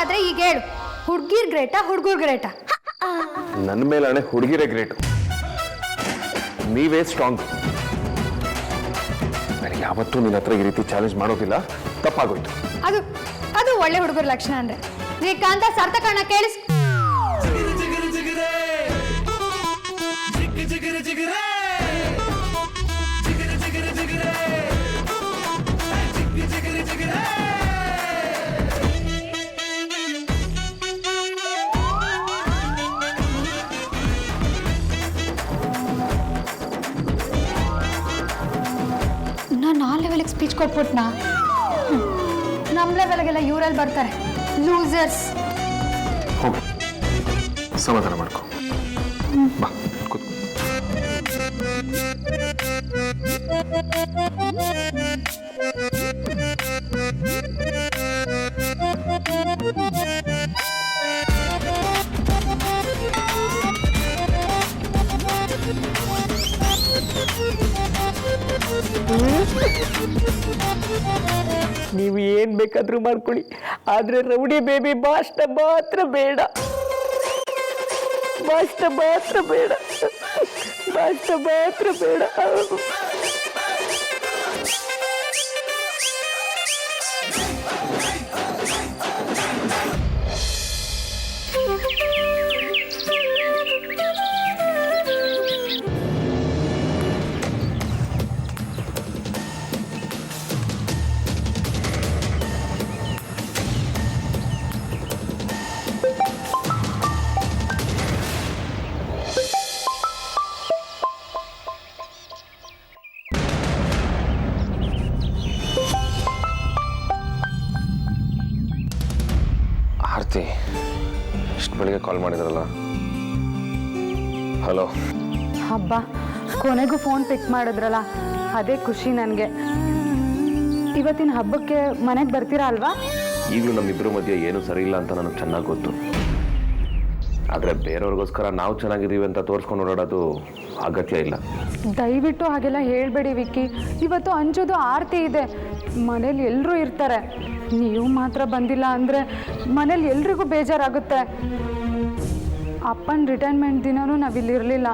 ಹಾಗಾದ್ರೆ ಈಗ ಹೇಳು, ಹುಡುಗಿರ್ ಗ್ರೇಟಾ ಹುಡುಗರು ಗ್ರೇಟಾ? ನನ್ನ ಮೇಲೆ ಹಣೆ ಹುಡುಗಿರೇ ಗ್ರೇಟು, ನೀವೇ ಸ್ಟ್ರಾಂಗ್. ನನಗೆ ಯಾವತ್ತೂ ನಿನ್ನ ಹತ್ರ ಈ ರೀತಿ ಚಾಲೆಂಜ್ ಮಾಡೋದಿಲ್ಲ, ತಪ್ಪಾಗೋಯ್ತು. ಅದು ಅದು ಒಳ್ಳೆ ಹುಡುಗರ ಲಕ್ಷಣ ಅಂದ್ರೆ. ಶ್ರೀಕಾಂತ ಸಾರ್ಥಕಣ್ಣ ಕೇಳಿಸ್. ನಾನು ಆ ಲೆವೆಲ್ಗೆ ಸ್ಪೀಚ್ ಕೊಟ್ಬಿಟ್ನಾ? ನಮ್ಮ ಲೆವೆಲ್ಗೆಲ್ಲ ಇವರಲ್ಲಿ ಬರ್ತಾರೆ ಲೂಸರ್ಸ್. ಹೋಗು, ಸಮಾಧಾನ ಮಾಡ್ಕೊ. ಬಾ ಕೂತ್ಕೊ. ನೀವು ಏನು ಬೇಕಾದರೂ ಮಾಡ್ಕೊಳ್ಳಿ, ಆದರೆ ರೌಡಿ ಬೇಬಿ ಬಾಷ್ಟ ಮಾತ್ರ ಬೇಡ, ಬಾಷ್ಟ ಮಾತ್ರ ಬೇಡ, ಬಾಷ್ಟ ಮಾತ್ರ ಬೇಡ. ಆರ್ತಿ, ಇಷ್ಟು ಬೆಳಿಗ್ಗೆ ಕಾಲ್ ಮಾಡಿದ್ರಲ್ಲ. ಹಲೋ. ಹಬ್ಬ, ಕೊನೆಗೂ ಫೋನ್ ಪಿಕ್ ಮಾಡಿದ್ರಲ್ಲ, ಅದೇ ಖುಷಿ ನನಗೆ. ಇವತ್ತಿನ ಹಬ್ಬಕ್ಕೆ ಮನೆಗೆ ಬರ್ತೀರಾ ಅಲ್ವಾ? ಈಗಲೂ ನಮ್ಮಿಬ್ಬರ ಮಧ್ಯೆ ಏನೂ ಸರಿ ಇಲ್ಲ ಅಂತ ನನಗೆ ಚೆನ್ನಾಗಿ ಗೊತ್ತು. ಆದರೆ ಬೇರೆಯವ್ರಿಗೋಸ್ಕರ ನಾವು ಚೆನ್ನಾಗಿದ್ದೀವಿ ಅಂತ ತೋರಿಸ್ಕೊಂಡು ಓಡಾಡೋದು ಅಗತ್ಯ ಇಲ್ಲ. ದಯವಿಟ್ಟು ಹಾಗೆಲ್ಲ ಹೇಳಬೇಡಿ ವಿಕ್ಕಿ. ಇವತ್ತು ಅಂಜೋದು ಆರತಿ ಇದೆ, ಮನೇಲಿ ಎಲ್ಲರೂ ಇರ್ತಾರೆ. ನೀವು ಮಾತ್ರ ಬಂದಿಲ್ಲ ಅಂದರೆ ಮನೇಲಿ ಎಲ್ರಿಗೂ ಬೇಜಾರಾಗುತ್ತೆ. ಅಪ್ಪನ ರಿಟೈರ್ಮೆಂಟ್ ದಿನವೂ ನಾವಿಲ್ಲಿರಲಿಲ್ಲ.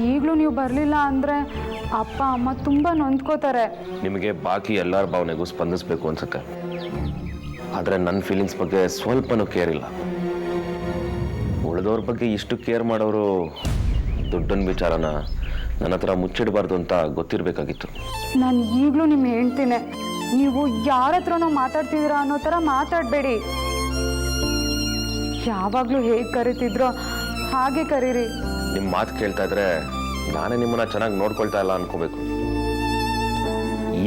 ಈಗಲೂ ನೀವು ಬರಲಿಲ್ಲ ಅಂದರೆ ಅಪ್ಪ ಅಮ್ಮ ತುಂಬ ನೊಂದ್ಕೋತಾರೆ. ನಿಮಗೆ ಬಾಕಿ ಎಲ್ಲರ ಭಾವನೆಗೂ ಸ್ಪಂದಿಸಬೇಕು ಅನ್ಸುತ್ತೆ, ಆದರೆ ನನ್ನ ಫೀಲಿಂಗ್ಸ್ ಬಗ್ಗೆ ಸ್ವಲ್ಪನೂ ಕೇರ್ ಇಲ್ಲ. ಉಳಿದವ್ರ ಬಗ್ಗೆ ಇಷ್ಟು ಕೇರ್ ಮಾಡೋರು ದುಡ್ಡನ ವಿಚಾರನ ನನ್ನ ಹತ್ರ ಮುಚ್ಚಿಡಬಾರ್ದು ಅಂತ ಗೊತ್ತಿರಬೇಕಾಗಿತ್ತು. ನಾನು ಈಗಲೂ ನಿಮ್ಮ ಹೇಳ್ತೀನಿ, ನೀವು ಯಾರ ಹತ್ರನೋ ಮಾತಾಡ್ತಿದ್ದೀರಾ ಅನ್ನೋ ಥರ ಮಾತಾಡಬೇಡಿ. ಯಾವಾಗಲೂ ಹೇಗೆ ಕರಿತಿದ್ರೋ ಹಾಗೆ ಕರೀರಿ. ನಿಮ್ಮ ಮಾತು ಕೇಳ್ತಾ ಇದ್ರೆ ನಾನೇ ನಿಮ್ಮನ್ನ ಚೆನ್ನಾಗಿ ನೋಡ್ಕೊಳ್ತಾ ಇಲ್ಲ ಅನ್ಕೋಬೇಕು.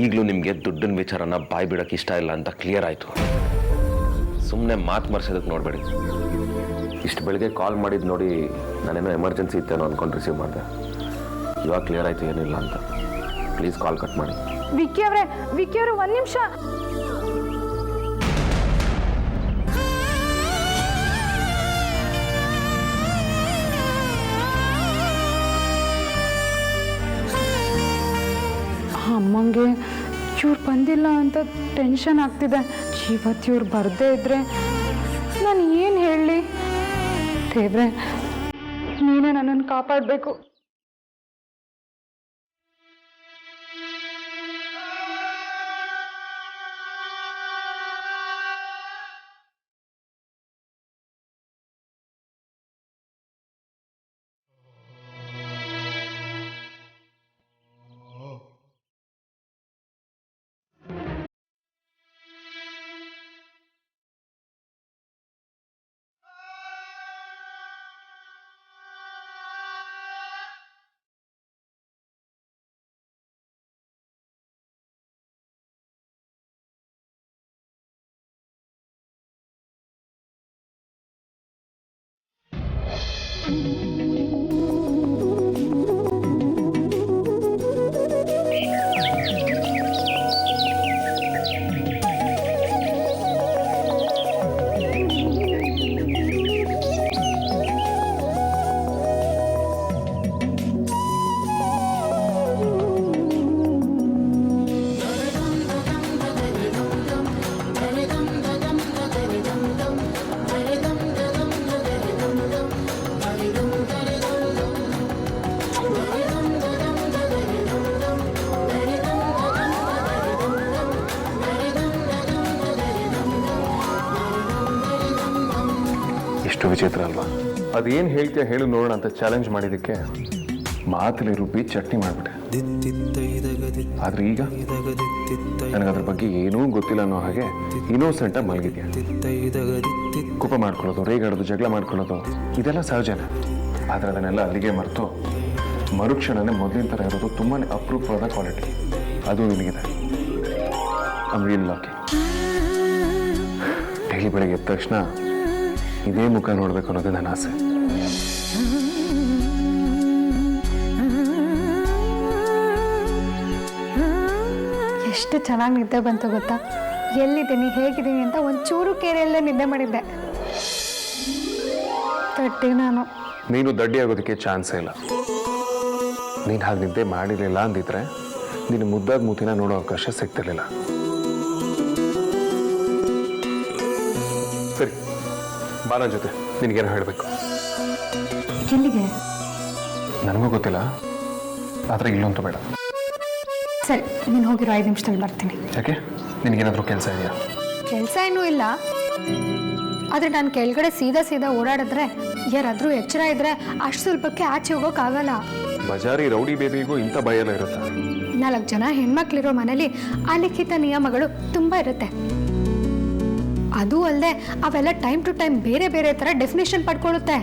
ಈಗಲೂ ನಿಮಗೆ ದುಡ್ಡಿನ ವಿಚಾರನ ಬಾಯ್ ಬಿಡೋಕ್ಕೆ ಇಷ್ಟ ಇಲ್ಲ ಅಂತ ಕ್ಲಿಯರ್ ಆಯಿತು. ಸುಮ್ಮನೆ ಮಾತು ಮರ್ಸೋದಕ್ಕೆ ನೋಡಬೇಡಿ. ಇಷ್ಟು ಬೆಳಿಗ್ಗೆ ಕಾಲ್ ಮಾಡಿದ್ದು ನೋಡಿ ನಾನೇನೋ ಎಮರ್ಜೆನ್ಸಿ ಇತ್ತೇನೋ ಅಂದ್ಕೊಂಡು ರಿಸೀವ್ ಮಾಡಿದೆ. ಇವಾಗ ಕ್ಲಿಯರ್ ಆಯಿತು ಏನಿಲ್ಲ ಅಂತ. ಪ್ಲೀಸ್ ಕಾಲ್ ಕಟ್ ಮಾಡಿ. ವಿಕ್ಕಿ ಅವರೇ, ವಿಕ್ಕಿ ಅವರು ಒಂದು ನಿಮಿಷ. ಅಮ್ಮಂಗೆ ಇವ್ರು ಬಂದಿಲ್ಲ ಅಂತ ಟೆನ್ಷನ್ ಆಗ್ತಿದೆ. ಇವತ್ತು ಇವ್ರು ಬರದೇ ಇದ್ರೆ ನಾನು ಏನು ಹೇಳಲಿ? ದೇವ್ರೆ, ನೀನೇ ನನ್ನನ್ನು ಕಾಪಾಡಬೇಕು. ಎಷ್ಟು ವಿಚಿತ್ರ ಅಲ್ವಾ? ಅದೇನು ಹೇಳ್ತೀಯ ಹೇಳು ನೋಡೋಣ ಅಂತ ಚಾಲೆಂಜ್ ಮಾಡಿದ್ದಕ್ಕೆ ಮಾತಲ್ಲಿ ರುಬ್ಬಿ ಚಟ್ನಿ ಮಾಡಿಬಿಟ್ಟೆ. ಆದರೆ ಈಗ ನನಗದ್ರ ಬಗ್ಗೆ ಏನೂ ಗೊತ್ತಿಲ್ಲ ಅನ್ನೋ ಹಾಗೆ ಇನ್ನೋಸೆಂಟಾಗಿ ಮಲಗಿದ್ಯಾ. ಕೋಪ ಮಾಡ್ಕೊಳ್ಳೋದು, ರೇಗಾಡೋದು, ಜಗಳ ಮಾಡ್ಕೊಳ್ಳೋದು ಇದೆಲ್ಲ ಸಹಜನೇ. ಆದರೆ ಅದನ್ನೆಲ್ಲ ಅಲ್ಲಿಗೆ ಮರೆತು ಮರುಕ್ಷಣನೇ ಮೊದಲಿನ ಥರ ಇರೋದು ತುಂಬಾ ಅಪರೂಪವಾದ ಕ್ವಾಲಿಟಿ. ಅದು ನಿನಗಿದೆ. I really lucky. ಡೈಲಿ ಬೆಳಗ್ಗೆ ಎದ್ದ ತಕ್ಷಣ ಇದೇ ಮುಖ ನೋಡಬೇಕು ಅನ್ನೋದು ನನ್ನ ಆಸೆ. ಎಷ್ಟು ಚೆನ್ನಾಗಿ ನಿದ್ದೆ ಬಂತು ಗೊತ್ತಾ? ಎಲ್ಲಿದ್ದೀನಿ, ಹೇಗಿದ್ದೀನಿ ಅಂತ ಒಂಚೂರು ಕೇರೆಯಲ್ಲೇ ನಿದ್ದೆ ಮಾಡಿದ್ದೆ. ತಟ್ಟಿ ನಾನು. ನೀನು ದಡ್ಡಿ ಆಗೋದಕ್ಕೆ ಚಾನ್ಸೇ ಇಲ್ಲ. ನೀನು ಹಾಗೆ ನಿದ್ದೆ ಮಾಡಿರಲಿಲ್ಲ ಅಂದಿದ್ರೆ ನೀನು ಮುದ್ದಾದ ಮೂತಿನ ನೋಡೋ ಅವಕಾಶ ಸಿಗ್ತಿರ್ಲಿಲ್ಲ. ಸರಿ, ಬಾನ ಜೊತೆ ನಿನಗೇನು ಹೇಳಬೇಕು. ಎಲ್ಲಿಗೆ? ನನಗೂ ಗೊತ್ತಿಲ್ಲ, ಆದರೆ ಇಲ್ಲಂತೂ ಬೇಡ. ಸರಿ, ನೀನು ಹೋಗಿರೋ 5 ನಿಮಿಷದಲ್ಲಿ ಬರ್ತೀನಿ. ಯಾಕೆ? ನಿನಗೇನಾದರೂ ಕೆಲಸ ಇದೆಯಾ? ಕೆಲಸ ಏನೂ ಇಲ್ಲ, ಆದರೆ ನಾನು ಕೆಳಗಡೆ ಸೀದಾ ಓಡಾಡಿದ್ರೆ ಯಾರಾದರೂ ಎಚ್ಚರ ಇದ್ರೆ ಅಷ್ಟು ಸ್ವಲ್ಪಕ್ಕೆ ಆಚೆ ಹೋಗೋಕ್ಕಾಗಲ್ಲ. ಬಜಾರಿ ರೌಡಿ ಬೇಬಿಗೂ ಇಂಥ ಭಯ ಎಲ್ಲ ಇರುತ್ತೆ. 4 ಜನ ಹೆಣ್ಮಕ್ಳಿರೋ ಮನೇಲಿ ಅಲಿಖಿತ ನಿಯಮಗಳು ತುಂಬ ಇರುತ್ತೆ. ಅದು ಅಲ್ಲದೆ ಅವೆಲ್ಲ ಟೈಮ್ ಟು ಟೈಮ್ ಬೇರೆ ಬೇರೆ ಥರ ಡೆಫಿನೇಷನ್ ಪಡ್ಕೊಳ್ಳುತ್ತೆ.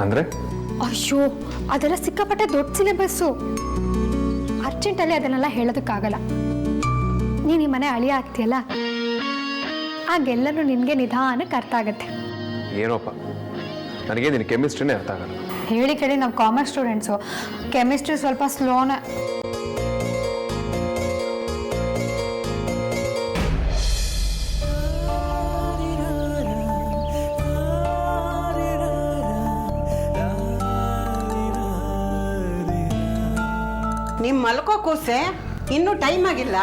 ಅಂದರೆ? ಅಯ್ಯೋ, ಅದೆಲ್ಲ ಸಿಕ್ಕಾಪಟ್ಟೆ ದೊಡ್ಡ ಸಿಲೆಬಸ್ಸು. ಅರ್ಜೆಂಟಲ್ಲಿ ಅದನ್ನೆಲ್ಲ ಹೇಳೋದಕ್ಕಾಗಲ್ಲ. ನೀನು ಈ ಮನೆ ಅಳಿಯ ಆಗ್ತೀಯಲ್ಲ, ಆಗೆಲ್ಲನೂ ನಿನಗೆ ನಿಧಾನಕ್ಕೆ ಅರ್ಥ ಆಗತ್ತೆ. ಏನೋಪ್ಪ, ನನಗೆ ನಿನ್ನ ಕೆಮಿಸ್ಟ್ರಿನೇ ಅರ್ಥ ಆಗಲ್ಲ. ಹೇಳಿ ಕೇಳಿ ನಾವು ಕಾಮರ್ಸ್ ಸ್ಟೂಡೆಂಟ್ಸು, ಕೆಮಿಸ್ಟ್ರಿ ಸ್ವಲ್ಪ ಸ್ಲೋನೇ. ನಿಮ್ಮ ಮಲ್ಕೋ ಕೂಸೆ, ಇನ್ನೂ ಟೈಮ್ ಆಗಿಲ್ಲ.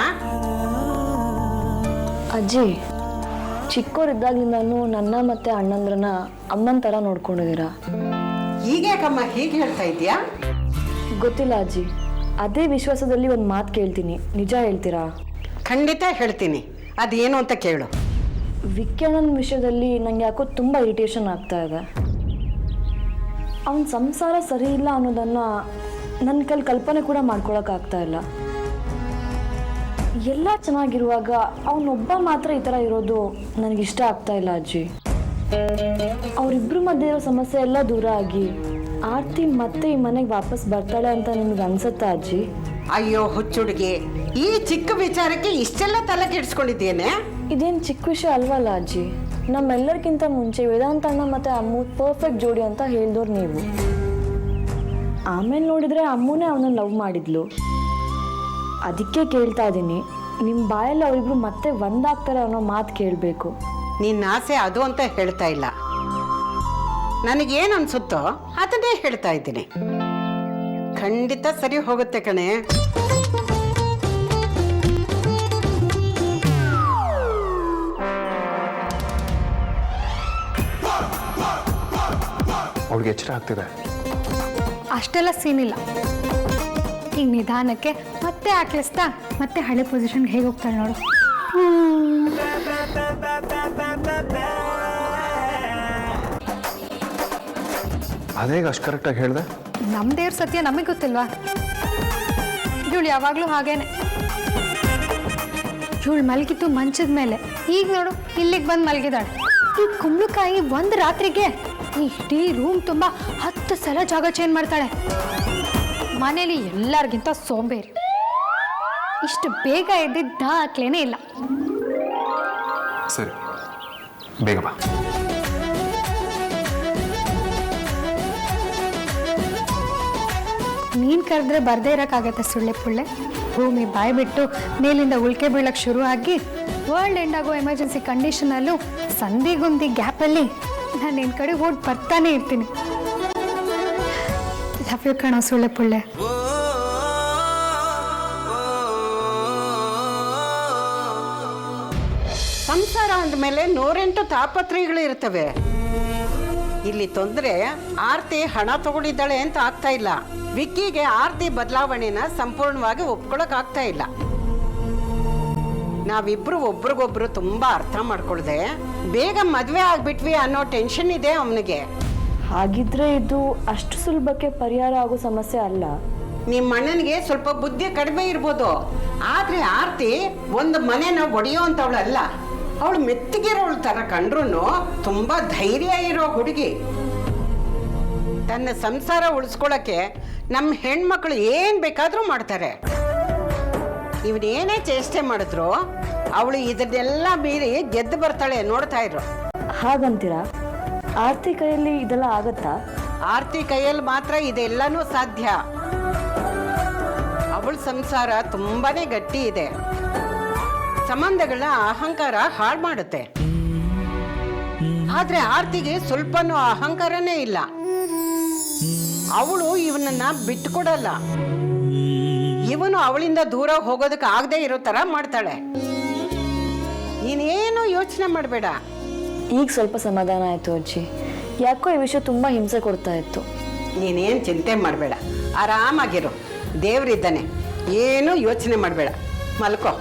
ಅಜ್ಜಿ, ಚಿಕ್ಕವರಿದ್ದಾಗಿಂದನೂ ನನ್ನ ಮತ್ತೆ ಅಣ್ಣಂದ್ರನ್ನ ಅಮ್ಮನ ಥರ ನೋಡ್ಕೊಂಡಿದ್ದೀರಾ. ಈಗ್ಯಾಕಮ್ಮ ಹೀಗೆ ಹೇಳ್ತಾ ಇದೆಯಾ? ಗೊತ್ತಿಲ್ಲ ಅಜ್ಜಿ, ಅದೇ ವಿಶ್ವಾಸದಲ್ಲಿ ಒಂದು ಮಾತು ಕೇಳ್ತೀನಿ, ನಿಜ ಹೇಳ್ತೀರಾ? ಖಂಡಿತ ಹೇಳ್ತೀನಿ. ಅದೇನು ಅಂತ ಕೇಳು. ವಿಕ್ಕಿ ಅಣ್ಣನ ವಿಷಯದಲ್ಲಿ ನಂಗೆ ಯಾಕೋ ತುಂಬ ಇರಿಟೇಷನ್ ಆಗ್ತಾ ಇದೆ. ಅವನ ಸಂಸಾರ ಸರಿ ಇಲ್ಲ ಅನ್ನೋದನ್ನು ನನ್ನ ಕೈಲಿ ಕಲ್ಪನೆ ಕೂಡ ಮಾಡ್ಕೊಳಕ್ಕಾಗ್ತಾ ಇಲ್ಲ. ಎಲ್ಲ ಚೆನ್ನಾಗಿರುವಾಗ ಅವನೊಬ್ಬ ಮಾತ್ರ ಈ ಥರ ಇರೋದು ನನಗಿಷ್ಟ ಆಗ್ತಾ ಇಲ್ಲ ಅಜ್ಜಿ. ಅವರಿಬ್ಬರ ಮಧ್ಯೆ ಇರೋ ಸಮಸ್ಯೆ ಎಲ್ಲ ದೂರ ಆಗಿ ಆರ್ತಿ ಮತ್ತೆ ಈ ಮನೆಗೆ ವಾಪಸ್ ಬರ್ತಾಳೆ ಅಂತ ನಿಮ್ಗೆ ಅನ್ಸುತ್ತಾ ಅಜ್ಜಿ? ಅಯ್ಯೋ ಹುಚ್ಚುಡುಗಿ, ಈ ಚಿಕ್ಕ ವಿಚಾರಕ್ಕೆ ಇಷ್ಟೆಲ್ಲ ತಲೆ ಕೆಡಿಸ್ಕೊಂಡಿದ್ದೇನೆ. ಇದೇನು ಚಿಕ್ಕ ವಿಷಯ ಅಲ್ವಲ್ಲ ಅಜ್ಜಿ. ನಮ್ಮೆಲ್ಲರಿಗಿಂತ ಮುಂಚೆ ವೇದಾಂತ ಅಣ್ಣ ಮತ್ತು ಅಮ್ಮು ಪರ್ಫೆಕ್ಟ್ ಜೋಡಿ ಅಂತ ಹೇಳಿದವ್ರು ನೀವು. ಆಮೇಲೆ ನೋಡಿದರೆ ಅಮ್ಮನೇ ಅವನನ್ನು ಲವ್ ಮಾಡಿದ್ಲು. ಅದಕ್ಕೆ ಕೇಳ್ತಾ ಇದ್ದೀನಿ, ನಿಮ್ಮ ಬಾಯಲ್ಲಿ ಅವರಿಬ್ರು ಮತ್ತೆ ಒಂದಾಗ್ತಾರೆ ಅನ್ನೋ ಮಾತು ಕೇಳಬೇಕು. ನಿನ್ನ ಆಸೆ ಅದು ಅಂತ ಹೇಳ್ತಾ ಇಲ್ಲ. ನನಗೇನು ಅನ್ಸುತ್ತೋ ಅದನ್ನೇ ಹೇಳ್ತಾ ಇದ್ದೀನಿ. ಖಂಡಿತ ಸರಿ ಹೋಗುತ್ತೆ ಕಣೆ. ಅವಳಿಗೆ ಎಚ್ಚರ ಆಗ್ತಿದೆ. ಅಷ್ಟೆಲ್ಲ ಸೀನ್ ಇಲ್ಲ. ಈಗ ನಿಧಾನಕ್ಕೆ ಮತ್ತೆ ಆಕ್ಲಿಸ್ತಾ ಮತ್ತೆ ಹಳೆ ಪೊಸಿಷನ್ಗೆ ಹೇಗೆ ಹೋಗ್ತಾಳೆ ನೋಡು. ಅದೇಗ ಅಷ್ಟು ಕರೆಕ್ಟಾಗಿ ಹೇಳಿದೆ? ನಮ್ಮ ದೇವ್ರ ಸತ್ಯ ನಮಗೆ ಗೊತ್ತಿಲ್ವಾ? ಇವಳು ಯಾವಾಗಲೂ ಹಾಗೇನೆ. ಇವಳು ಮಲಗಿದ್ದು ಮಂಚದ ಮೇಲೆ, ಈಗ ನೋಡು ಇಲ್ಲಿಗೆ ಬಂದು ಮಲಗಿದಾಳೆ. ಈ ಕುಂಬಳಕಾಯಿ ಒಂದು ರಾತ್ರಿಗೆ ಈ ಇಡೀ ರೂಮ್ ತುಂಬ 10 ಸಲ ಜಾಗ ಚೇಂಜ್ ಮಾಡ್ತಾಳೆ. ಮನೇಲಿ ಎಲ್ಲರಿಗಿಂತ ಸೋಂಬೇರಿ. ಇಷ್ಟು ಬೇಗ ಎದ್ದಿದ್ದ ದಾಖಲೇನೇ ಇಲ್ಲ. ಸರಿ, ಬೇಗ ಬಾ. ನೀನು ಕರೆದ್ರೆ ಬರ್ದೇ ಇರೋಕ್ಕಾಗತ್ತೆ ಸುಳ್ಳೆ ಪುಳ್ಳೆ. ಭೂಮಿ ಬಾಯಿ ಬಿಟ್ಟು ಮೇಲಿಂದ ಉಲ್ಕೆ ಬೀಳಕ್ಕೆ ಶುರು ಆಗಿ ವರ್ಲ್ಡ್ ಎಂಡ್ ಆಗೋ ಎಮರ್ಜೆನ್ಸಿ ಕಂಡೀಷನಲ್ಲೂ ಸಂಧಿಗುಂದಿ ಗ್ಯಾಪಲ್ಲಿ ನಾನು ನಿನ್ನ ಕಡೆ ಓಡಿ ಬರ್ತಾನೆ ಇರ್ತೀನಿ. ಲವ್ ಯು ಕಣೋ ಸುಳ್ಳೆ ಪುಳ್ಳೆ. ಸಂಸಾರ ಅಂದಮೇಲೆ 108 ತಾಪತ್ರಯಗಳು ಇರ್ತವೆ. ಇಲ್ಲಿ ತೊಂದರೆ ಆರ್ತಿ ಹಣ ತಗೊಂಡಿದ್ದಾಳೆ ಅಂತ ಆಗ್ತಾ ಇಲ್ಲ. ವಿಕ್ಕಿಗೆ ಆರ್ತಿ ಬದಲಾವಣೆನ ಸಂಪೂರ್ಣವಾಗಿ ಒಪ್ಕೊಳಕ್ ಆಗ್ತಾ ಇಲ್ಲ. ನಾವಿಬ್ರು ಒಬ್ರಿಗೊಬ್ರು ತುಂಬ ಅರ್ಥ ಮಾಡ್ಕೊಳ್ದೆ ಬೇಗ ಮದುವೆ ಆಗ್ಬಿಟ್ವಿ ಅನ್ನೋ ಟೆನ್ಷನ್ ಇದೆ ಅವನಿಗೆ. ಹಾಗಿದ್ರೆ ಇದು ಅಷ್ಟು ಸುಲಭಕ್ಕೆ ಪರಿಹಾರ ಆಗೋ ಸಮಸ್ಯೆ ಅಲ್ಲ. ನಿಮ್ಮ ಅಣ್ಣನಿಗೆ ಸ್ವಲ್ಪ ಬುದ್ಧಿ ಕಡಿಮೆ ಇರ್ಬೋದು, ಆದ್ರೆ ಆರ್ತಿ ಒಂದು ಮನೆನ ಒಡೆಯೋ ಅಂತವಳಲ್ಲ. ಅವಳು ಮೆತ್ತಗಿರೋಳ ತರ ಕಂಡ್ರು ತುಂಬಾ ಧೈರ್ಯ ಇರೋ ಹುಡುಗಿ. ತನ್ನ ಸಂಸಾರ ಉಳಿಸ್ಕೊಳಕ್ಕೆ ನಮ್ಮ ಹೆಣ್ಮಕ್ಳು ಏನ್ ಬೇಕಾದ್ರೂ ಮಾಡ್ತಾರೆ. ಇವನೇನೇ ಚೇಷ್ಟೆ ಮಾಡಿದ್ರು ಅವಳು ಇದನ್ನೆಲ್ಲ ಮೀರಿ ಗೆದ್ದು ಬರ್ತಾಳೆ, ನೋಡ್ತಾ ಇದ್ರು. ಹಾಗಂತೀರಾ? ಆರ್ತಿ ಕೈಯಲ್ಲಿ ಇದೆಲ್ಲ ಆಗತ್ತಾ? ಆರ್ತಿ ಕೈಯಲ್ಲಿ ಮಾತ್ರ ಇದೆಲ್ಲನೂ ಸಾಧ್ಯ. ಅವಳ ಸಂಸಾರ ತುಂಬಾನೇ ಗಟ್ಟಿ ಇದೆ. ಸಂಬಂಧಗಳ ಅಹಂಕಾರ ಹಾಳು ಮಾಡುತ್ತೆ. ಆದ್ರೆ ಆರ್ತಿಗೆ ಸ್ವಲ್ಪನೂ ಅಹಂಕಾರನೇ ಇಲ್ಲ. ಅವಳು ಇವನನ್ನ ಬಿಟ್ಟುಕೊಡಲ್ಲ. ಇವನು ಅವಳಿಂದ ದೂರ ಹೋಗೋದಕ್ಕೆ ಆಗದೆ ಇರೋ ತರ ಮಾಡ್ತಾಳೆ. ನೀನೇನು ಯೋಚನೆ ಮಾಡಬೇಡ. ಈಗ ಸ್ವಲ್ಪ ಸಮಾಧಾನ ಆಯ್ತು ಅಜ್ಜಿ. ಯಾಕೋ ಈ ವಿಷಯ ತುಂಬಾ ಹಿಂಸೆ ಕೊಡ್ತಾ ಇತ್ತು. ನೀನೇನು ಚಿಂತೆ ಮಾಡಬೇಡ, ಆರಾಮಾಗಿರು. ದೇವ್ರಿದ್ದಾನೆ, ಏನು ಯೋಚನೆ ಮಾಡಬೇಡ, ಮಲ್ಕೋ.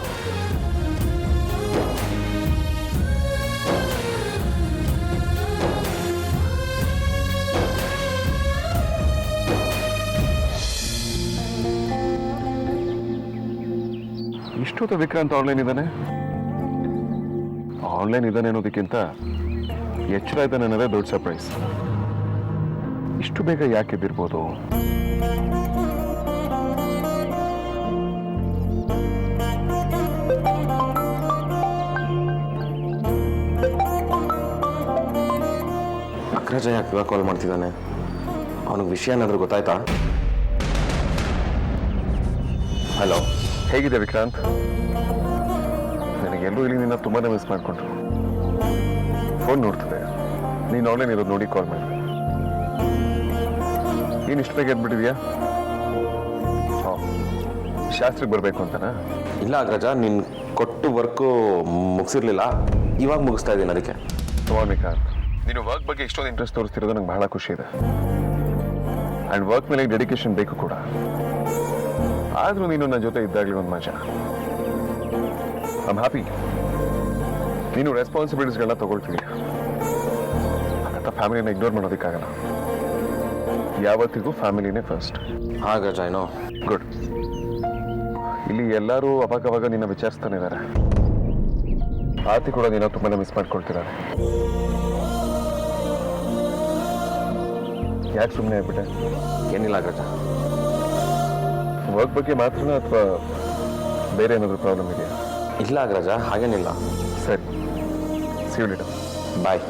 ಇಷ್ಟೊತ್ತು ವಿಕ್ರಾಂತ್ ಆನ್ಲೈನ್ ಇದ್ದಾನೆ ಅನ್ನೋದಕ್ಕಿಂತ ಎಚ್ಚರ ಇದ್ದಾನೆ ಅನ್ನೋದೇ ದೊಡ್ಡ ಸರ್ಪ್ರೈಸ್. ಇಷ್ಟು ಬೇಗ ಯಾಕೆ ಎದ್ದಿರ್ಬೋದು? ಅಗ್ರಜ ಯಾಕೆ ಇವಾಗ ಕಾಲ್ ಮಾಡ್ತಿದ್ದಾನೆ? ಅವನಿಗೆ ವಿಷಯ ಏನಾದರೂ ಗೊತ್ತಾಯ್ತಾ? ಹಲೋ, ಹೇಗಿದೆ ವಿಕ್ರಾಂತ್? ನನಗೆಲ್ಲೂ ಇಲ್ಲಿ ನಿನ್ನ ತುಂಬಾ ಮಿಸ್ ಮಾಡಿಕೊಂಡ್ರು. ಫೋನ್ ನೋಡ್ತದೆ, ನೀನು ಆನ್ಲೈನ್ ಇರೋದು ನೋಡಿ ಕಾಲ್ ಮಾಡಿದೆ. ನೀನು ಇಷ್ಟು ಬೇಗ ಎದ್ಬಿಟ್ಟಿದ್ಯಾ? ಶಾಸ್ತ್ರಕ್ಕೆ ಬರಬೇಕು ಅಂತನಾ? ಇಲ್ಲ ಅಗ್ರಜ, ನೀನು ಕೊಟ್ಟು ವರ್ಕು ಮುಗಿಸಿರ್ಲಿಲ್ಲ, ಇವಾಗ ಮುಗಿಸ್ತಾ ಇದ್ದೀನಿ. ಅದಕ್ಕೆ ವಿಕ್ರಾಂತ್, ನೀನು ವರ್ಕ್ ಬಗ್ಗೆ ಇಷ್ಟೊಂದು ಇಂಟ್ರೆಸ್ಟ್ ತೋರಿಸ್ತಿರೋದು ನಂಗೆ ಬಹಳ ಖುಷಿ ಇದೆ. ಆ್ಯಂಡ್ ವರ್ಕ್ ಮೇಲೆ ಡೆಡಿಕೇಶನ್ ಬೇಕು ಕೂಡ. ಆದರೂ ನೀನು ನನ್ನ ಜೊತೆ ಇದ್ದಾಗಲೇ ಒಂದು ಮಜಾ. I'm happy. ನೀನು ರೆಸ್ಪಾನ್ಸಿಬಿಲಿಟೀಸ್ಗಳನ್ನ ತಗೊಳ್ತೀವಿ ಅಂತ ಫ್ಯಾಮಿಲಿನ ಇಗ್ನೋರ್ ಮಾಡೋದಕ್ಕಾಗಲ್ಲ. ಯಾವತ್ತಿಗೂ ಫ್ಯಾಮಿಲಿನೇ ಫಸ್ಟ್. ಅಗ್ರಜ, ಏನೋ ಗುಡ್. ಇಲ್ಲಿ ಎಲ್ಲರೂ ಅವಾಗವಾಗ ನಿನ್ನ ವಿಚಾರಿಸ್ತಾನೆ ಇದ್ದಾರೆ. ಆರ್ತಿ ಕೂಡ ನೀನು ತುಂಬಾ ಮಿಸ್ ಮಾಡ್ಕೊಳ್ತಿದ್ದಾರೆ. ಯಾಕೆ ಸುಮ್ಮನೆ ಆಗ್ಬಿಟ್ಟೆ? ಏನಿಲ್ಲ ಅಗ್ರಜ. ವರ್ಕ್ ಬಗ್ಗೆ ಮಾತ್ರನಾ ಅಥವಾ ಬೇರೆ ಏನಾದರೂ ಪ್ರಾಬ್ಲಮ್ ಇದೆಯಾ? ಇಲ್ಲ ಅಗ್ರಜ, ಹಾಗೇನಿಲ್ಲ. ಸರಿ, see you later. ಬಾಯ್.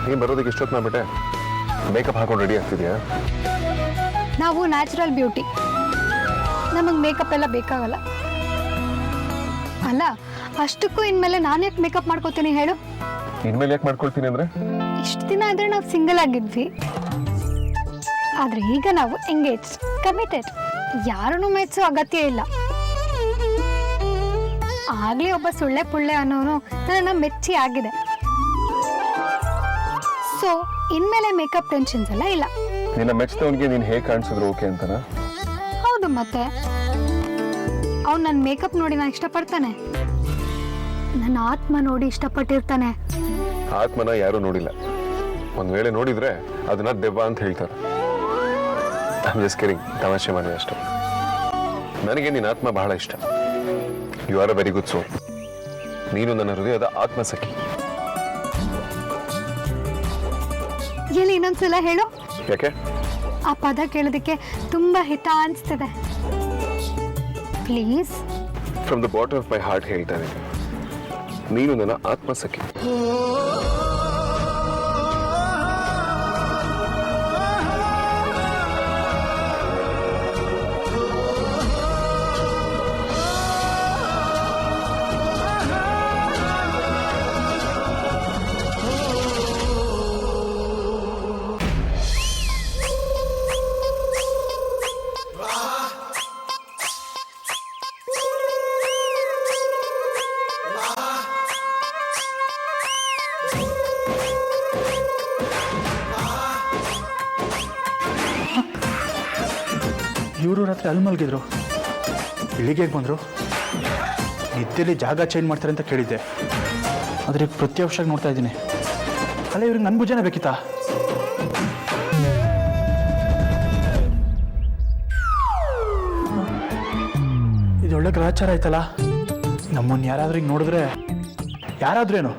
ನೀನು ಬರೋದಕ್ಕೆ ಇಷ್ಟೊತ್ತು ಮಾಡ್ಬಿಟ್ಟೆ. ಮೇಕಪ್ ಹಾಕೊಂಡು ರೆಡಿ ಆಗ್ತಿದ್ಯಾ? ನಾವು ನ್ಯಾಚುರಲ್ ಬ್ಯೂಟಿ, ನಮಗೆ ಮೇಕಪ್ ಎಲ್ಲ ಬೇಕಾಗಲ್ಲ. ಅಲ್ಲ, ಅಷ್ಟಕ್ಕೂ ಇನ್ಮೇಲೆ ನಾನು ಯಾಕೆ ಮೇಕಪ್ ಮಾಡ್ಕೋತೀನಿ ಹೇಳು? ಇನ್ಮೇಲೆ ಯಾಕೆ ಮಾಡ್ಕೊಳ್ತೀನಿ ಅಂದ್ರೆ? ಇಷ್ಟು ದಿನ ಆದರೆ ನಾವು ಸಿಂಗಲ್ ಆಗಿದ್ವಿ, ಆದರೆ ಈಗ ನಾವು ಎಂಗೇಜ್, ಕಮಿಟೆಡ್. ಯಾರನ್ನೂ ಮೆಚ್ಚೋ ಅಗತ್ಯ ಇಲ್ಲ. ಆಗಲೇ ಒಬ್ಬ ಸುಳ್ಳೆ ಪುಳ್ಳೆ ಅನ್ನೋನು ನನ್ನನ್ನು ಮೆಚ್ಚಿ ಆಗಿದೆ. ಸೊ ಇನ್ಮೇಲೆ ಮೇಕಪ್ ಟೆನ್ಷನ್ಸ್ ಎಲ್ಲ ಇಲ್ಲ. ನಿನ್ನ ಮೆಚ್ಚಿದವನಿಗೆ ನೀನು ಹೇಗೆ ಕಾಣಿಸಿದ್ರು ಓಕೆ ಅಂತನಾ? ಹೌದು, ಮತ್ತೆ ಅವ್ನು ನನ್ನ ಮೇಕಪ್ ನೋಡಿ ನಾನು ಇಷ್ಟಪಡ್ತಾನೆ, ನನ್ನ ಆತ್ಮ ನೋಡಿ ಇಷ್ಟಪಟ್ಟಿರ್ತಾನೆ. ಆತ್ಮನ ಯಾರೂ ನೋಡಿಲ್ಲ. ಒಂದು ವೇಳೆ ನೋಡಿದ್ರೆ ಅದನ್ನ ದೆವ್ವ ಅಂತ ಹೇಳ್ತಾರೆ. ತಮಾಷೆ ಮಾಡಿ ಅಷ್ಟೇ. ನನಗೆ ನಿನ್ನ ಆತ್ಮ ಬಹಳ ಇಷ್ಟ. You are a very good soul. ನೀನು ನನ್ನ ಹೃದಯದ ಆತ್ಮಸಖಿ. ಎಲ್ಲಿ ಇನ್ನೊಂದ್ಸಲ ಹೇಳು. ಯಾಕೆ? ಆ ಪದ ಕೇಳೋದಕ್ಕೆ ತುಂಬಾ ಹಿತ ಅನಿಸ್ತಿದೆ. Please. From the bottom of my heart ಹೇಳ್ತಾ ಇದ್ದೀನಿ, ನೀನು ನನ್ನ ಆತ್ಮಸಖಿ. ಇವರು ರಾತ್ರಿ ಅಲ್ಲಿ ಮಲಗಿದ್ರು, ಇಲ್ಲಿಗೆ ಬಂದರು. ನಿದ್ದೆಯಲ್ಲಿ ಜಾಗ ಚೇಂಜ್ ಮಾಡ್ತಾರೆ ಅಂತ ಕೇಳಿದ್ದೆ, ಆದರೆ ಪ್ರತ್ಯಕ್ಷವಾಗಿ ನೋಡ್ತಾ ಇದ್ದೀನಿ. ಅಲ್ಲ, ಇವ್ರಿಗೆ ನನ್ನ ಭುಜನೇ ಬೇಕಿತ್ತಾ? ಇದು ಒಳ್ಳೆ ಗ್ರಹಚಾರ ಆಯ್ತಲ್ಲ. ನಮ್ಮನ್ನು ಯಾರಾದ್ರೂ ಹಿಂಗೆ ನೋಡಿದ್ರೆ, ಯಾರಾದ್ರೇನು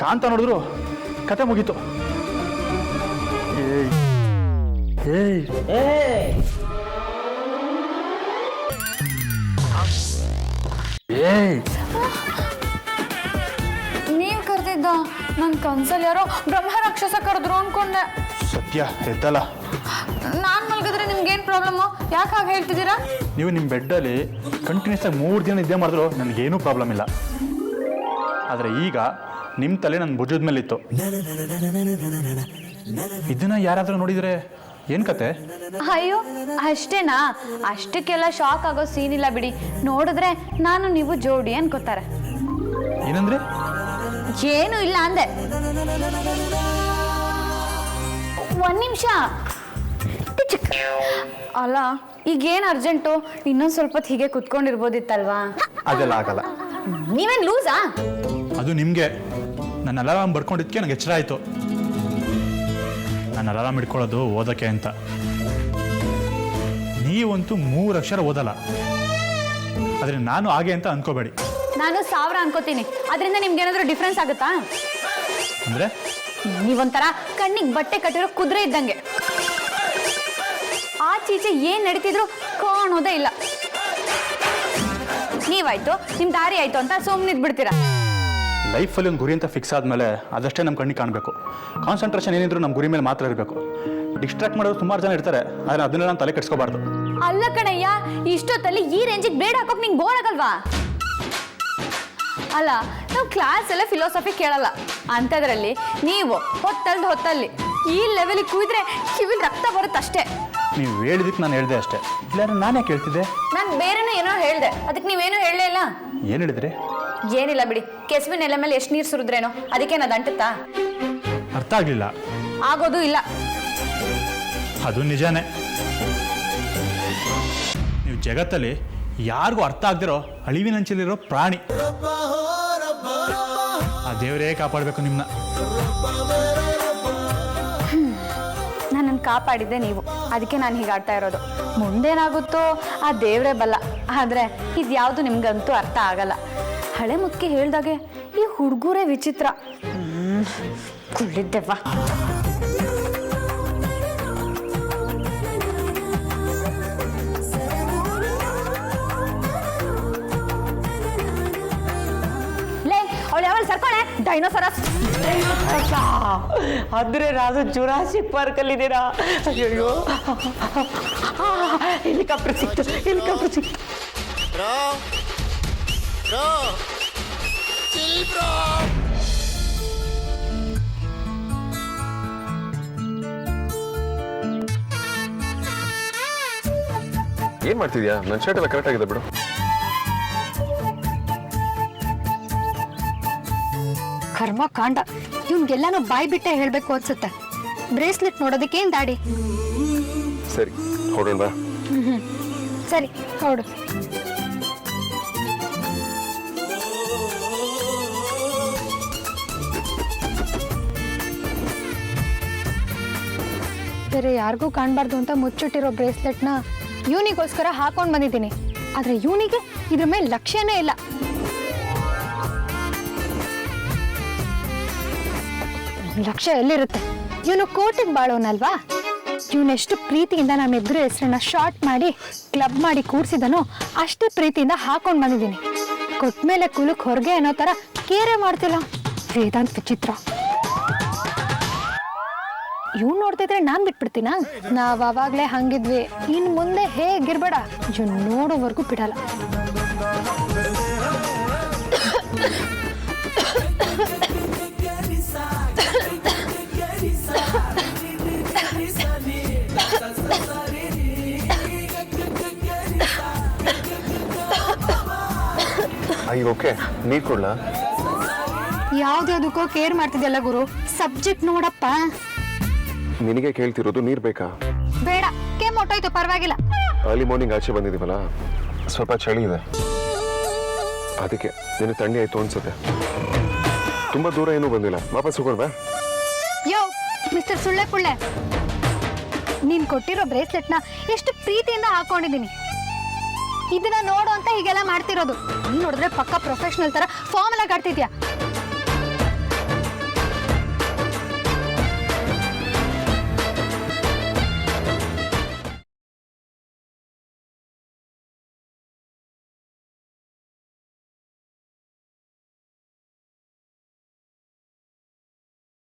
ಕಾಂತ ನೋಡಿದ್ರು ಕತೆ ಮುಗೀತು. ಏಯ್ ಏಯ್ ನೀವು ಕರೆದಿದ್ದ ನನ್ನ ಕನ್ಸಲ್ಲಿ ಯಾರೋ ಬ್ರಹ್ಮ ರಾಕ್ಷಸ ಕರೆದ್ರು ಅನ್ಕೊಂಡೆ. ಸತ್ಯ ಎದ್ದಲ್ಲ. ನಾನು ಮಲಗಿದ್ರೆ ನಿಮ್ಗೇನು ಪ್ರಾಬ್ಲಮ್ಮು? ಯಾಕೆ ಹಾಗೆ ಹೇಳ್ತಿದ್ದೀರಾ? ನೀವು ನಿಮ್ಮ ಬೆಡ್ಡಲ್ಲಿ ಕಂಟಿನ್ಯೂಸ್ ಆಗಿ 3 ದಿನ ನಿದ್ದೆ ಮಾಡಿದ್ರು ನನಗೇನೂ ಪ್ರಾಬ್ಲಮ್ ಇಲ್ಲ. ಆದರೆ ಈಗ ನಿಮ್ಮ ತಲೆ ನನ್ನ ಭುಜದ ಮೇಲಿತ್ತು. ಇದನ್ನ ಯಾರಾದರೂ ನೋಡಿದರೆ ಏನು ಕತೆ? ಅಯ್ಯೋ ಅಷ್ಟೇನಾ? ಅಷ್ಟಕ್ಕೆಲ್ಲ ಶಾಕ್ ಆಗೋ ಸೀನ್ ಇಲ್ಲ ಬಿಡಿ. ನೋಡಿದ್ರೆ ನಾನು ನೀವು ಜೋಡಿ ಅನ್ಕೋತಾರೆ. ಏನಂದ್ರೆ? ಏನು ಇಲ್ಲ ಅಂದೆ. ಒಂದ್ ನಿಮಿಷ. ಅಲ್ಲ, ಈಗೇನು ಅರ್ಜೆಂಟು? ಇನ್ನೊಂದು ಸ್ವಲ್ಪ ಹೊತ್ತು ಹೀಗೆ ಕುತ್ಕೊಂಡಿರ್ಬೋದಿತ್ತಲ್ವಾ? ಅದೆಲ್ಲ ಆಗಲ್ಲ. ನೀವೇನು ಲೂಸಾ? ಅದು ನಿಮಗೆ. ನನ್ನ ಅಲಾರಾಮ್ ಬರ್ಕೊಂಡಿದ್ದಕ್ಕೆ ನನಗೆ ಎಚ್ಚರ ಆಯಿತು. ನಾನು ಅಲಾರಾಮ್ ಇಟ್ಕೊಳ್ಳೋದು ಓದೋಕ್ಕೆ ಅಂತ. ನೀವಂತೂ 3 ಅಕ್ಷರ ಓದಲ್ಲ. ಆದರೆ ನಾನು ಹಾಗೆ ಅಂತ ಅನ್ಕೋಬೇಡಿ. ನಾನು 1000 ಅನ್ಕೋತೀನಿ. ಅದರಿಂದ ನಿಮ್ಗೇನಾದರೂ ಡಿಫ್ರೆನ್ಸ್ ಆಗುತ್ತಾ? ಅಂದರೆ ನೀವೊಂಥರ ಕಣ್ಣಿಗೆ ಬಟ್ಟೆ ಕಟ್ಟಿರೋ ಕುದುರೆ ಇದ್ದಂಗೆ. ಆಚೀಚೆ ಏನು ನಡೀತಿದ್ರು ಕಾಣೋದೇ ಇಲ್ಲ. ನೀವಾಯ್ತು, ನಿಮ್ಮ ದಾರಿ ಆಯ್ತು ಅಂತ ಸುಮ್ಮನಿದ್ ಬಿಡ್ತೀರಾ. ಲೈಫಲ್ಲಿ ಒಂದು ಗುರಿ ಅಂತ ಫಿಕ್ಸ್ ಆದಮೇಲೆ ಅದಷ್ಟೇ ನಮ್ಮ ಕಣ್ಣಿಗೆ ಕಾಣಬೇಕು. ಕಾನ್ಸಂಟ್ರೇಷನ್ ಏನಿದ್ರು ನಮ್ಮ ಗುರಿ ಮೇಲೆ ಮಾತ್ರ ಇರಬೇಕು. ಡಿಸ್ಟ್ರಾಕ್ಟ್ ಮಾಡೋರು ಸುಮಾರು ಜನ ಇರ್ತಾರೆ, ಆದರೆ ಅದನ್ನ ನಾನು ತಲೆ ಕೆಡಿಸ್ಕೋಬಾರ್ದು. ಅಲ್ಲ ಕಣಯ್ಯ, ಇಷ್ಟೊತ್ತಲ್ಲಿ ಈ ರೇಂಜಿಗೆ ಬ್ಲೇಡ್ ಹಾಕೋಕೆ ನಿಂಗೆ ಬೋರ್ ಆಗಲ್ವಾ? ಅಲ್ಲ, ನಾವು ಕ್ಲಾಸಲ್ಲೇ ಫಿಲಾಸಫಿ ಕೇಳಲ್ಲ. ಅಂಥದ್ರಲ್ಲಿ ನೀವು ಹೊತ್ತಲ್ಲಿ ಈ ಲೆವೆಲಿಗೆ ಕೂಯಿದ್ರೆ ಕಿವಿಲ್ ರಕ್ತ ಬರುತ್ತಷ್ಟೇ. ನೀವು ಹೇಳಿದಕ್ಕೆ ನಾನು ಹೇಳಿದೆ ಅಷ್ಟೇ. ಇಲ್ಲಾಂದ್ರೆ ನಾನೇ ಕೇಳ್ತಿದ್ದೆ. ನಾನು ಬೇರೆನೂ ಏನೋ ಹೇಳಿದೆ, ಅದಕ್ಕೆ ನೀವೇನೂ ಹೇಳಲೇ ಇಲ್ಲ. ಏನು ಹೇಳಿದ್ರಿ? ಏನಿಲ್ಲ ಬಿಡಿ. ಕೆಸುವಿನ ಎಲೆ ಮೇಲೆ ಎಷ್ಟು ನೀರು ಸುರಿದ್ರೇನೋ ಅದಕ್ಕೆ ಅದು ಅಂಟುತ್ತಾ? ಅರ್ಥ ಆಗಲಿಲ್ಲ. ಆಗೋದು ಇಲ್ಲ. ಅದು ನಿಜಾನೇ. ನೀವು ಜಗತ್ತಲ್ಲಿ ಯಾರಿಗೂ ಅರ್ಥ ಆಗದಿರೋ ಅಳಿವಿನಂಚಲಿರೋ ಪ್ರಾಣಿ. ಆ ದೇವರೇ ಕಾಪಾಡಬೇಕು ನಿಮ್ಮನ್ನ. ನನ್ನನ್ನು ಕಾಪಾಡಿದ್ದೆ ನೀವು, ಅದಕ್ಕೆ ನಾನು ಹೀಗೆ ಆಡ್ತಾ ಇರೋದು. ಮುಂದೇನಾಗುತ್ತೋ ಆ ದೇವರೇ ಬಲ್ಲ. ಆದರೆ ಇದು ಯಾವುದು ನಿಮ್ಗಂತೂ ಅರ್ಥ ಆಗಲ್ಲ. ಹಳೆ ಮುಖ್ಯ ಹೇಳ್ದಾಗೆ ಈ ಹುಡುಗರೇ ವಿಚಿತ್ರ. ಕುಳ್ಳಿದ್ದೆವ್ವ. ಅವಳು ಯಾವಳು ಸರ್ಕೊಳ್ಳೆ ಡೈನೋಸರಸ್. ಅಂದ್ರೆ ನಾನು ಜುರಾಸಿಕ್ ಪಾರ್ಕಲ್ಲಿದ್ದೀರಾ? ಅಯ್ಯೋ, ಹೆಲಿಕಾಪ್ಟರ್ ಸಿಕ್ತು. ಏನು ಮಾಡ್ತಿದ್ಯಾ? ನನ್ನ ಶರ್ಟ್ ಎಲ್ಲ ಕರೆಕ್ಟ್ ಆಗಿದೆ ಬಿಡು. ಕರ್ಮ ಕಾಂಡ. ಇವ್ನಿಗೆಲ್ಲಾನು ಬಾಯ್ ಬಿಟ್ಟೆ ಹೇಳ್ಬೇಕು ಅನ್ಸುತ್ತೆ. ಬ್ರೇಸ್ಲೆಟ್ ನೋಡೋದಕ್ಕೆ ಏನ್ ದಾಡಿ? ಸರಿ, ಹೊರಡೋಣ ಬಾ. ಸರಿ ಹೊರಡು. ಬೇರೆ ಯಾರಿಗೂ ಕಾಣಬಾರ್ದು ಅಂತ ಮುಚ್ಚಿಟ್ಟಿರೋ ಬ್ರೇಸ್ಲೆಟ್ನ ಇವನಿಗೋಸ್ಕರ ಹಾಕೊಂಡು ಬಂದಿದ್ದೀನಿ. ಆದರೆ ಇವನಿಗೆ ಇದ್ರ ಮೇಲೆ ಲಕ್ಷ್ಯನೇ ಇಲ್ಲ. ಲಕ್ಷ್ಯ ಎಲ್ಲಿರುತ್ತೆ? ಇವನು ಕೋಟಿಗೆ ಬಾಳೋನಲ್ವಾ? ಇವನೆಷ್ಟು ಪ್ರೀತಿಯಿಂದ ನಮ್ಮಿಬ್ಬರ ಹೆಸರನ್ನ ಶಾರ್ಟ್ ಮಾಡಿ ಕ್ಲಬ್ ಮಾಡಿ ಕೂರಿಸಿದನೋ ಅಷ್ಟೇ ಪ್ರೀತಿಯಿಂದ ಹಾಕೊಂಡು ಬಂದಿದ್ದೀನಿ. ಕೊಟ್ಮೇಲೆ ಕುಲಕ್ಕೆ ಹೊರಗೆ ಅನ್ನೋ ಥರ ಕೇರೆ ಮಾಡ್ತಿಲ್ಲ. ವೇದಾಂತ್ ವಿಚಿತ್ರ. ಇವ್ ನೋಡ್ತಿದ್ರೆ ನಾನ್ ಬಿಟ್ಬಿಡ್ತೀನ? ನಾವ್ ಅವಾಗ್ಲೇ ಹಂಗಿದ್ವಿ, ಇನ್ ಮುಂದೆ ಹೇಗಿರ್ಬೇಡ. ಇವ್ ನೋಡೋವರೆಗೂ ಬಿಡಲ್ಲ. ಈಗ ಓಕೆ, ನೀರು ಕೊಡ್ಲಾ? ಯಾವ್ದ್ಯಾವ್ದಕ್ಕೋ ಕೇರ್ ಮಾಡ್ತಿದ್ಯಲ್ಲ ಗುರು. ಸಬ್ಜೆಕ್ಟ್ ನೋಡಪ್ಪ. ನಿನಗೆ ಕೇಳ್ತಿರೋದು ನೀರು ಬೇಕಾ? ಬೇಡ, ಕೆಮ್ಮು ಹೊಟ್ಟೋಯ್ತು, ಪರವಾಗಿಲ್ಲ. ಅರ್ಲಿ ಮಾರ್ನಿಂಗ್ ಆಚೆ ಬಂದಿದ್ದೀವಲ್ಲ, ಸ್ವಲ್ಪ ಚಳಿ ಇದೆ, ಅದಕ್ಕೆ ನಿನ್ನ ಥಂಡಿ ಆಯ್ತು ಅನ್ಸುತ್ತೆ. ತುಂಬ ದೂರ ಏನೂ ಬಂದಿಲ್ಲ, ವಾಪಸ್ ಹೋಗೋಣ. ಯೋ ಮಿಸ್ಟರ್ ಸುಳ್ಳೆ ಪುಳ್ಳೆ, ನೀನ್ ಕೊಟ್ಟಿರೋ ಬ್ರೇಸ್ಲೆಟ್ನ ಎಷ್ಟು ಪ್ರೀತಿಯಿಂದ ಹಾಕೊಂಡಿದ್ದೀನಿ. ಇದನ್ನ ನೋಡು ಅಂತ ಹೀಗೆಲ್ಲ ಮಾಡ್ತಿರೋದು. ನೀನ್ ನೋಡಿದ್ರೆ ಪಕ್ಕ ಪ್ರೊಫೆಷನಲ್ ತರ ಫಾರ್ಮಲ್ ಆಗಿ ಆಡ್ತಿದ್ಯಾ.